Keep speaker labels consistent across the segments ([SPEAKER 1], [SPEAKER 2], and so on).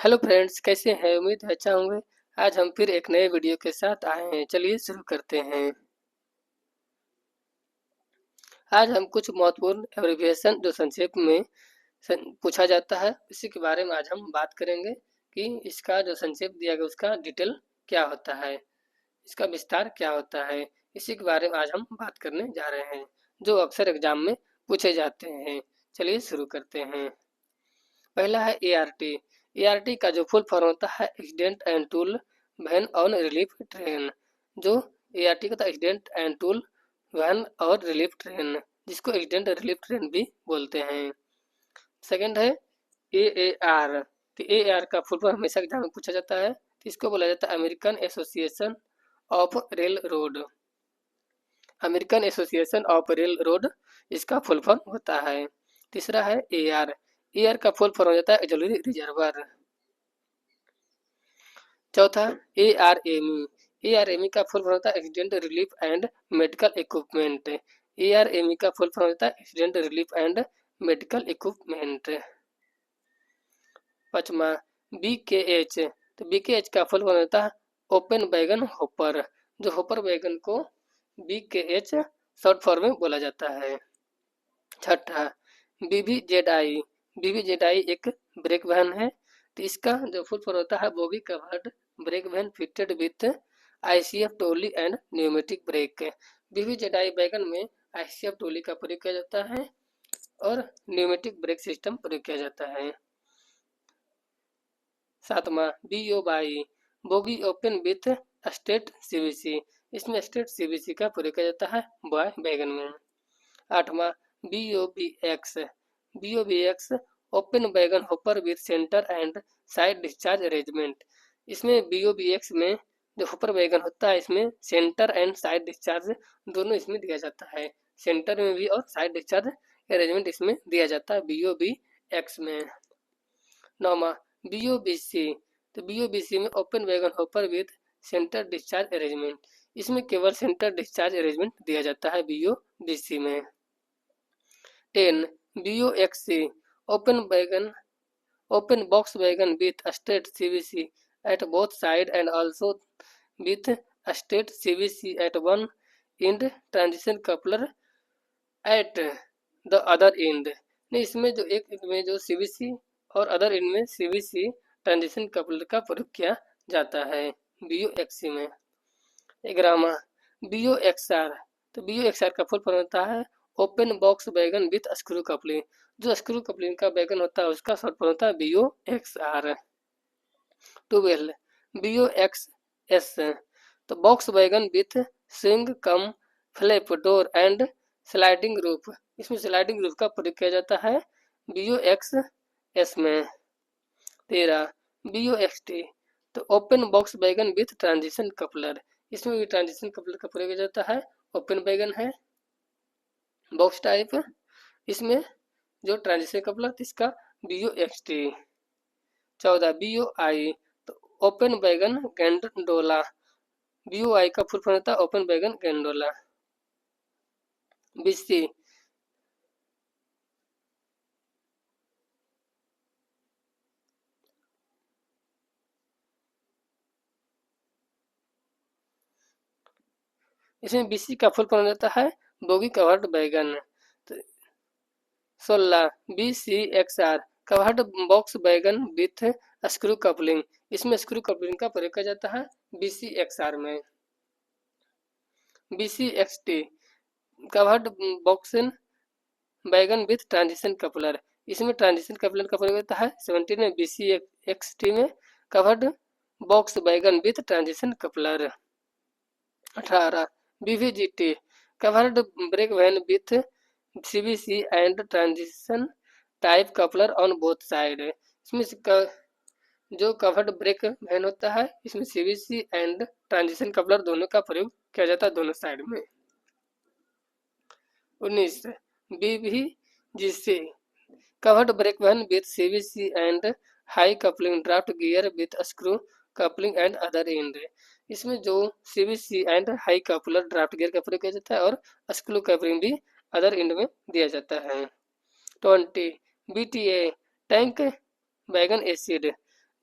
[SPEAKER 1] Hello friends, कैसे हैं? उम्मीद है अच्छा होंगे। आज हम फिर एक नए वीडियो के साथ आए हैं। चलिए शुरू करते हैं। आज हम कुछ महत्वपूर्ण एब्रिविएशन जो संक्षेप में पूछा जाता है इसी के बारे में आज हम बात करेंगे कि इसका जो संक्षेप दिया गया उसका डिटेल क्या होता है, इसका विस्तार क्या होता है। इसी के बारे में आज हम बात करने जा रहे हैं जो अक्सर एग्जाम में पूछे जाते हैं। चलिए शुरू करते हैं। पहला है ART। ART का जो फुल फॉर्म होता है accident and tool van on relief train. जो ART का था एक्सीडेंट एंड टूल वैन और रिलीफ ट्रेन, जिसको एक्सीडेंट रिलीफ ट्रेन भी बोलते हैं। सेकंड है AAR। तो AAR का फुल फॉर्म हमेशा एग्जाम में पूछा जाता है, तो इसको बोला जाता है American association of rail road. American association of rail road इसका फुल फॉर्म होता है। तीसरा है AR। AR का फुल फॉर्म हो जाता है ऑक्सिलरी रिजर्वर। चौथा ARME का फुल फॉर्म होता है accident relief and medical equipment. ARME का फुल फॉर्म होता है accident relief and medical equipment. पांचवा BKH। तो BKH का फुल फॉर्म होता है ओपन वैगन होपर। जो होपर वैगन को BKH शॉर्ट फॉर्म में बोला जाता है। छठा BBZI। BBZI एक ब्रेक वैन है, तो इसका जो फुल फॉर्म होता है bogie covered brake van fitted with ICF trolley and pneumatic brake. BBZI wagon में ICF टोली का प्रयोग किया जाता है और न्यूमेटिक ब्रेक सिस्टम प्रयोग किया जाता है। सातवां BOBY bogie open with state CBC। इसमें स्टेट CBC का प्रयोग किया जाता है बॉय वैगन में। आठवां BOBX। BOBX open wagon hopper with centre and side discharge arrangement. इसमें BOBX में जो होपर वैगन होता है इसमें सेंटर एंड साइड डिस्चार्ज दोनों इसमें दिया जाता है। सेंटर में भी और साइड डिस्चार्ज अरेंजमेंट इसमें दिया जाता है BOBX में। नौवां BOBC। तो BOBC में open wagon hopper with centre discharge arrangement. इसमें केवल सेंटर डिस्चार्ज अरेंजमेंट दिया जाता है BOBC में। 10 BOXC open box wagon with a straight CVC at both sides and also with a straight CVC at one end, transition coupler at the other end। नहीं, इसमें जो एक में जो CVC और अदर एंड में CVC ट्रांजिशन कपलर का प्रयोग किया जाता है BOXC में। 11वां BOXR। तो BOXR का फुल फॉर्म होता है open box wagon with screw coupling. जो स्क्रू कपलिंग का वैगन होता है उसका शॉर्ट फॉर्म होता है BOXR। 12 BOXS। तो box wagon with swing come flap door and sliding roof. इसमें स्लाइडिंग रूफ का प्रयोग किया जाता है BOXS में। 13 BOXT। तो open box wagon with transition coupler. इसमें भी ट्रांजिशन कपलर का प्रयोग किया जाता है। ओपन वैगन है बॉक्स टाइप, इसमें जो ट्रांजिशन कपलर इसका BOXT। 14 BOI। तो ओपन वैगन गैंडोला। BOI का फुल फॉर्म होता है ओपन वैगन गैंडोला। BC। इसमें BC का फुल फॉर्म होता है bogie covered wagon. 16 BCXR covered box wagon with screw coupling. इसमें स्क्रू कपलिंग का प्रयोग किया जाता है BCXR में। BCXT covered box wagon with transition coupler. इसमें ट्रांजिशन कपलर का प्रयोग होता है 17 में BCXT में covered box wagon with transition coupler. 18 BVGT covered brake van with CBC and transition type coupler on both side. इसमें जो कवर्ड ब्रेक वैन होता है इसमें CBC एंड ट्रांजिशन कपलर दोनों का प्रयोग किया जाता है दोनों साइड में। 19 BVGC covered brake van with CBC and high coupling draft gear with screw coupling and other end. इसमें जो CBC and high coupler draft gear का प्रयोग किया जाता है और स्क्रू कपलिंग भी अदर एंड में दिया जाता है। 20 BTA टैंक वैगन एसिड।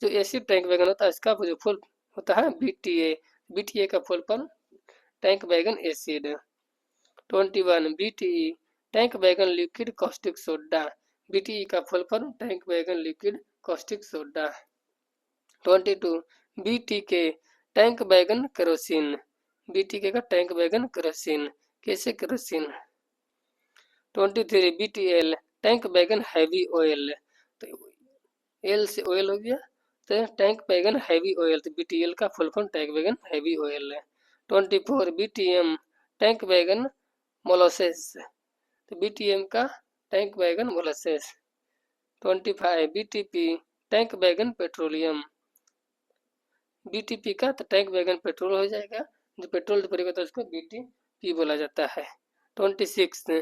[SPEAKER 1] जो एसिड टैंक बैगन होता है इसका जो फुल होता है BTA, BTA का फुल फॉर्म टैंक बैगन एसिड। 21 BTE टैंक बैगन लिक्विड कॉस्टिक सोडा, BTE का फुल फॉर्म टैंक बैगन liquid caustic soda. 22 BTK tank बैगन केरोसिन, BTK का टैंक बैगन केरोसिन, कैसे केरोसिन। 23 BTL टैंक बैगन हैवी ऑयल, तो एल से ऑयल हो गया तो टैंक बैगन हैवी ऑयल, तो BTL का फुल फॉर्म टैंक बैगन हैवी ऑयल है। 24 BTM टैंक बैगन मोलासेस, तो BTM का टैंक बैगन मोलासेस। 25 BTP टैंक बैगन पेट्रोलियम, BTP का तो टैंक बैगन पेट्रोल हो जाएगा, जो पेट्रोल पड़ेगा तो उसको BTP बोला जाता है। 26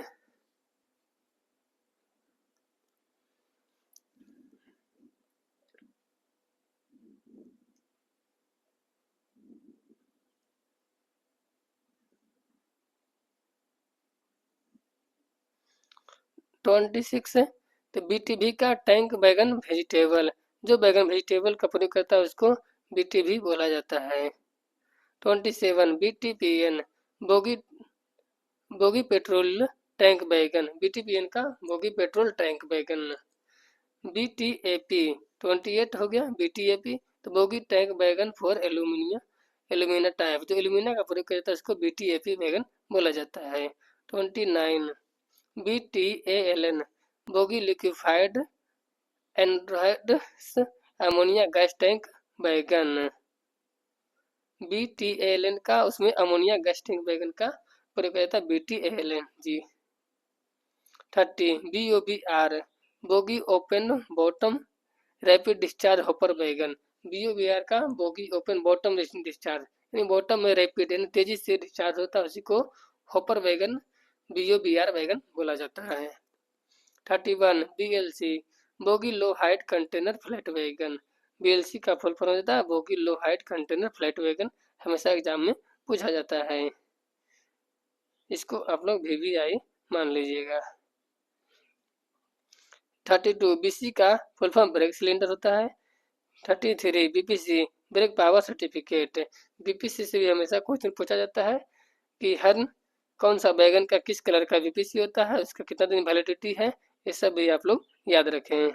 [SPEAKER 1] 26 तो BTV का टैंक बैगन वेजिटेबल, जो बैगन वेजिटेबल का प्रयोग करता है उसको BTV बोला जाता है। 27 BTPN bogie bogie petrol tank बैगन, BTPN का बोगी पेट्रोल टैंक बैगन। BTAP 28 हो गया BTAP, तो बोगी टैंक बैगन फॉर एल्यूमिनियम टाइप, जो एल्यूमिनियम का प्रयोग करता है उसको BTAP बैगन बोला जाता है। 29 BTALN bogie liquefied anhydrous ammonia gas tank बैगन, BTALN का उसमें अमोनिया गैस टैंक बैगन का प्रयोग किया जाता है BTALN जी। 30 BOBR bogie open bottom rapid discharge hopper बैगन, BOBR का बोगी ओपन बॉटम डिस्चार्ज, यानी बॉटम में रैपिड यानी तेजी से डिस्चार्ज होता है उसी को हॉपर बैगन BOBR बैगन बोला जाता है। 31 BLC bogie low height container flat wagon, BLC का फुल फॉर्म होता है bogie low height container flat wagon, हमेशा एग्जाम में पूछा जाता है, इसको आप लोग VVI मान लीजिएगा। 32 BC का फुल फॉर्म ब्रेक सिलेंडर होता है। 33 BPC brake power certificate, BPC से भी हमेशा क्वेश्चन पूछा जाता है कि हर कौन सा बैगन का किस कलर का BPC होता है, उसका कितना दिन वैलिडिटी है, ये सब भी आप लोग याद रखें।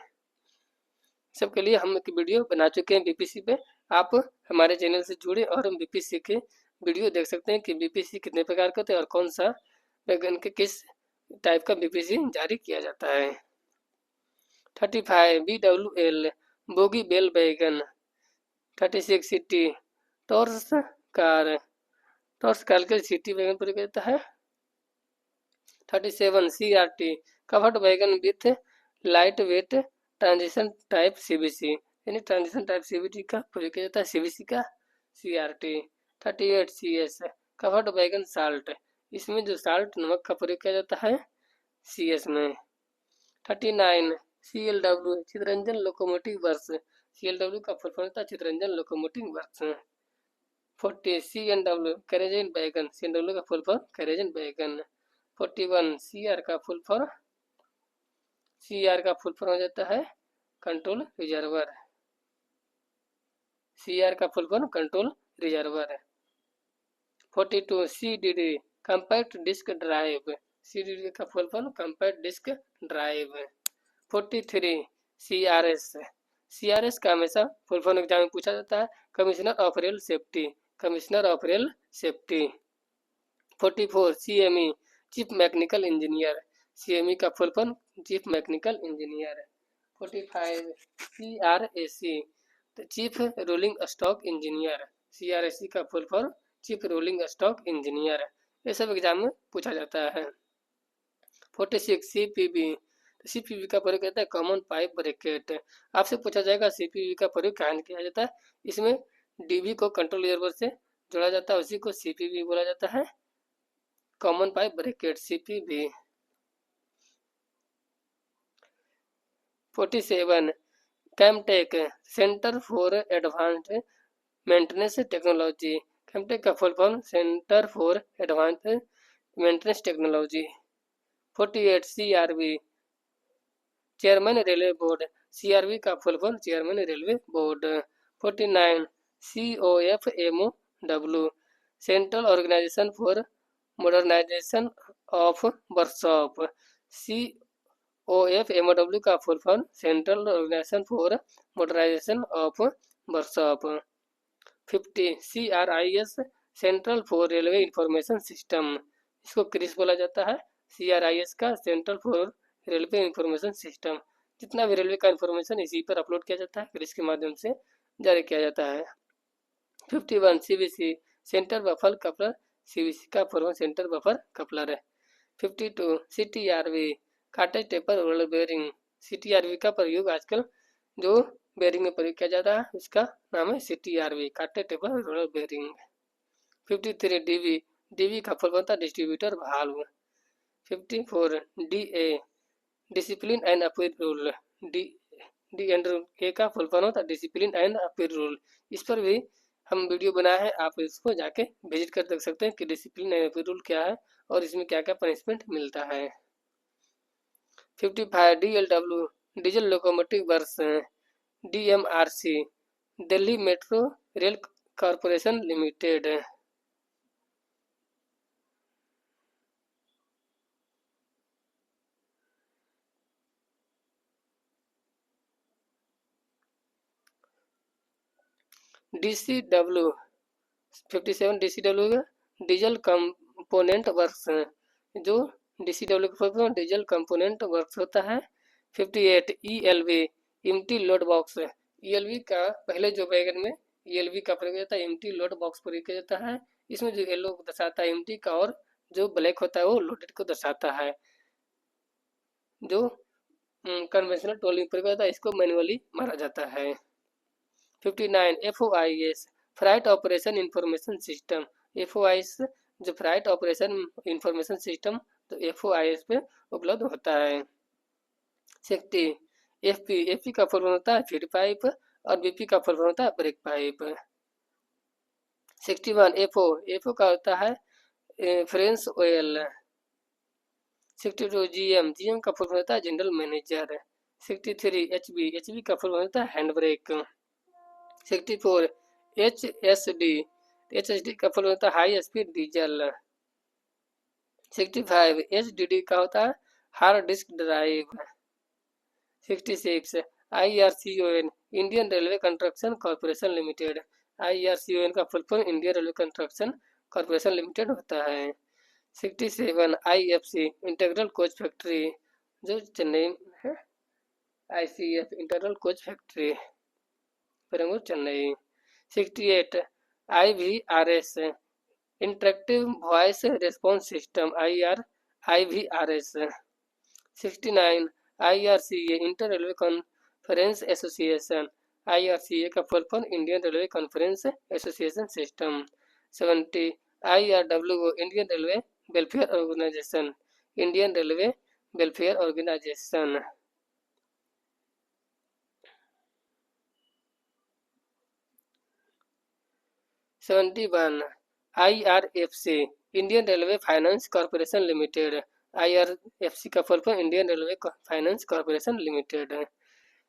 [SPEAKER 1] सबके लिए हम एक वीडियो बना चुके हैं BPC पे, आप हमारे चैनल से जुड़े और हम BPC के वीडियो देख सकते हैं कि BPC कितने प्रकार के होते हैं और कौन सा बैगन के किस टाइप का BPC जारी किया जाता है। 35 BWL बोगी बेल बैगन। 36 city torques car, torques car के सिटी बैगन प्रयोग करता है। 37 CRT कवर्ड बैगन with light weight transition type CBC, यानी ट्रांजिशन टाइप CBC का प्रयोग किया जाता है CBC का CRT। 38 CS कवर्ड बैगन साल्ट, इसमें जो साल्ट नमक का प्रयोग किया जाता है CS में। 39 CLW Chitraranjan locomotive works, CLW का फुल फॉर्म होता है चित्ररंजन लोकोमोटिव वर्क्स। 40 CNW कैरेजन बैगन, CNW का फुल फॉर्म कैरेजन बैगन। 41 CR का फुल फॉर्म हो जाता है कंट्रोल रिजर्वर, CR का full form control reservoir. 42 CDD compact disk drive, CDD का full form compact disk drive. 43 CRS का हमेशा फुल फॉर्म एग्जाम में पूछा जाता है commissioner of rail safety, commissioner of rail safety. 44 CME chief mechanical engineer, CME का full form chief mechanical engineer. 45 CRAC तो chief rolling stock engineer, CRAC का full form chief rolling stock engineer, ये सब exam में पूछा जाता है। 46 CPB, CPB का प्रयोग करता है कॉमन पाइप ब्रैकेट, आपसे पूछा जाएगा CPB का प्रयोग कहाँ किया जाता है, इसमें DB को कंट्रोल रिजर्वर से जोड़ा जाता है, उसी को CPB बोला जाता है common pipe bracket CPB। 47 CAMTECH centre for advanced maintenance technology, CAMTECH का full form centre for advanced maintenance technology. 48 CRB chairman railway board, CRB का full form chairman railway board. 49 COFMOW central organisation for modernisation of workshop. COFMOW का full form central organisation for modernisation of workshop. 50 CRIS central for railway information system, इसको CRIS बोला जाता है। CRIS का central for railway information system, जितना भी railway का information इसी पर अपलोड किया जाता है, क्रिस के माध्यम से जारी किया जाता है। 51 CBC centre buffer coupler, CBC का फॉर्म सेंटर बफर कपलर है। 52 CTRV cartridge taper roller bearing, CTRV का प्रयोग आजकल जो बेयरिंग में प्रयोग किया जाता है उसका नाम है CTRV cartridge taper roller bearing. 53 DV का फुल होता है distributor valve. 54 DA discipline and appeal rule, D and A का फुल फॉर्म होता है डिसिप्लिन एंड अपील रूल। इस पर भी हम वीडियो बनाए हैं, आप इसको जाके विजिट कर देख सकते हैं कि डिसिप्लिन एंड अपील रूल क्या है और इसमें क्या क्या पनिशमेंट मिलता है। 55 DLW diesel locomotive works, DMRC Delhi metro rail corporation limited. DCW 57 DCW diesel component works हैं, जो DCW के full form diesel component works होता है। 58 ELV empty load box, ELV का पहले जो वैगन में ELV का प्रयोग होता है, एम्प्टी लोड बॉक्स प्रयोग किया जाता है। इसमें जो येलो दर्शाता है एम्प्टी का और जो ब्लैक होता है वो लोडेड को दर्शाता है। जो कन्वेंशनल टोलिंग प्रयोग होता है इसको मैनुअली मारा जाता है। 59 FOIS freight operation information system, FOIS जो फ्राइट ऑपरेशन इंफॉर्मेशन सिस्टम तो FOIS पे उपलब्ध होता है। 60 FP का फुल फॉर्म होता है फीड पाइप और BP का फुल फॉर्म होता है ब्रेक पाइप। 61 FO का होता है फ्रेंच ऑयल। 62 GM का फुल फॉर्म होता है जनरल मैनेजर। 63 HB का फुल फॉर्म होता है हैंड ब्रेक। 64 HSD का फुल होता है हाई स्पीड डीजल। 65 HDD का होता है hard disk drive. 66 IRCON Indian railway construction corporation limited, IRCON का full form Indian railway construction corporation limited होता है। 67 IFC इंटीग्रल कोच फैक्ट्री, जो चेन्नई में है, ICF integral coach factory Perambur Chennai. 68 IVRS interactive voice response system, IVRS। 69 IRCA inter railway conference association, IRCA का full form Indian railway conference association system. 70 IRWO Indian railway welfare organisation, Indian railway welfare organisation. 71 IRFC Indian railway finance corporation limited, IRFC का full form Indian railway finance corporation limited.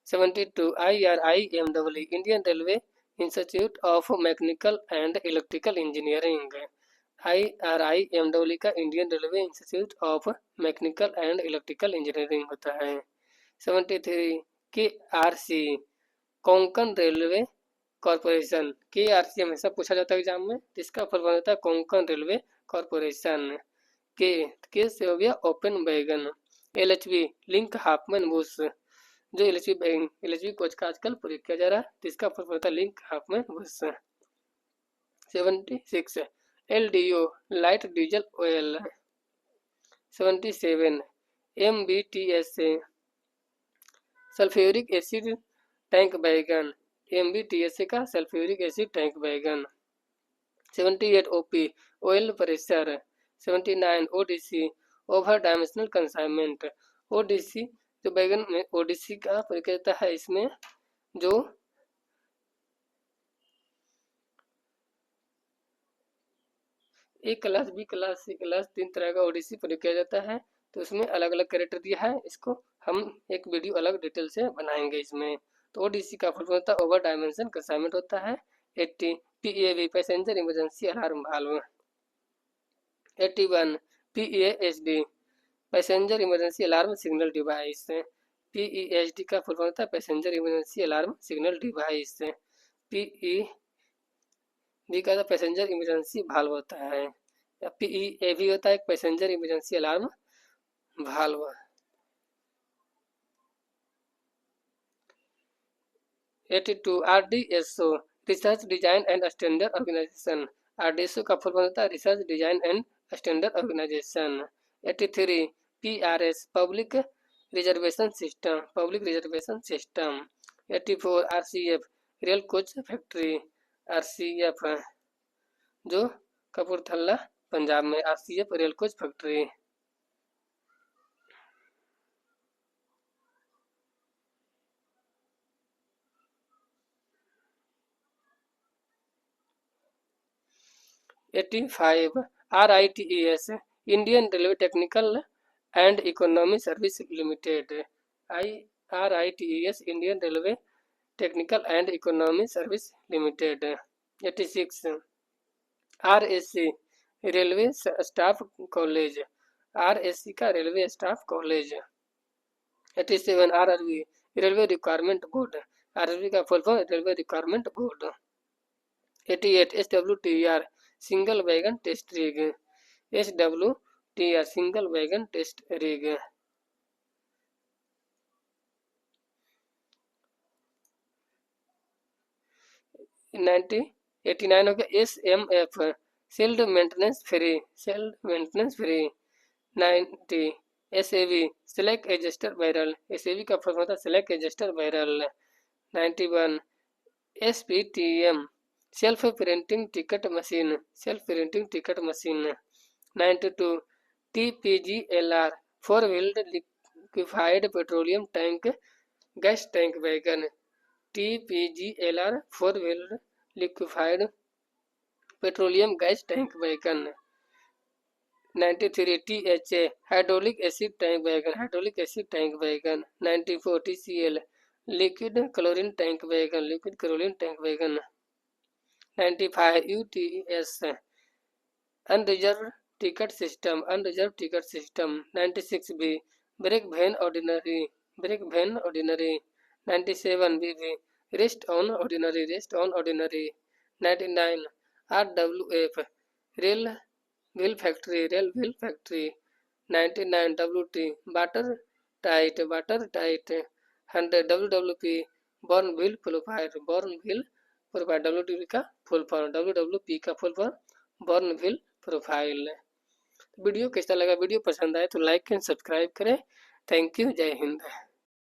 [SPEAKER 1] 72 IRIMEE Indian railway institute of mechanical and electrical engineering, IRIMEE का Indian railway institute of mechanical and electrical engineering होता है। 73 KRC Konkan railway corporation, KRC हमेशा पूछा जाता है exam में, इसका फुल फॉर्म होता है कोंकण रेलवे कॉरपोरेशन। के से हो गया open wagon. LHB link Hopman Bush, जो LHB कोच का आजकल प्रयोग किया जा रहा है, जिसका फुल फॉर्म होता है link Hopman Bush. 76 LDO light diesel oil. 77 MBTSA sulphuric acid tank बैगन, MBTSA का सल्फ्यूरिक एसिड टैंक बैगन। 78 OP oil pressure. 79 ODC over dimensional consignment, ODC जो बैगन में ODC का प्रयोग किया जाता है, इसमें जो A class B class C class 3 तरह का ODC प्रयोग किया जाता है, तो उसमें अलग अलग कैरेक्टर दिया है, इसको हम एक वीडियो अलग डिटेल से बनाएंगे इसमें। तो ओडीसी का फुल फॉर्म होता है ओवर डायमेंशन कंसाइनमेंट होता है। 80 PAV passenger emergency alarm valve. 81 PAHD passenger emergency alarm signal device. PEHD का फुल फॉर्म होता है passenger emergency alarm signal device. PED का पैसेंजर इमरजेंसी वाल्व होता है। पीईएवी होता है एक passenger emergency alarm valve. 82 RDSO research design and standard organisation. RDSO का फुल फॉर्म होता है research design and standard organisation. 83 PRS public reservation system public reservation system. 84 RCF rail coach factory. RCF जो कपूरथला पंजाब में RCF rail coach factory. 85 RITES Indian railway technical and economy service limited. RITES Indian railway technical and economy service limited. 86 RSC railway staff college. RSC का railway staff college. 87 RRB railway requirement board. RRB का full form railway requirement board. 88 SWTR single wagon test rig. SWTR single wagon test rig. 89 हो गया SMF sealed maintenance free. Sailed maintenance free. 90 SAV select adjuster barrel. SAV का full होता है select adjuster barrel. 91 SPTM self printing ticket machine. Self printing ticket machine. 92 TPGLR four wheeled liquefied petroleum tank gas tank wagon. TPGLR four wheeled liquefied petroleum gas tank wagon. 93 THA hydraulic acid tank wagon. Hydraulic acid tank wagon. 94 TCL liquid chlorine tank wagon. Liquid chlorine tank wagon. 95 UTS unreserve ticket system. Unreserve ticket system. 96 B brake van ordinary. Brake van ordinary. 97 BB rest on ordinary. Rest on ordinary. 99 RWF rail wheel factory. Rail wheel factory. 99 WT water tight. Water tight. 100 WWP born wheel profile. Born wheel profile. WWP का full form. WWP का full form born wheel profile. Video कैसा लगा? Video पसंद आए तो like and subscribe करें। Thank you. जय हिंद।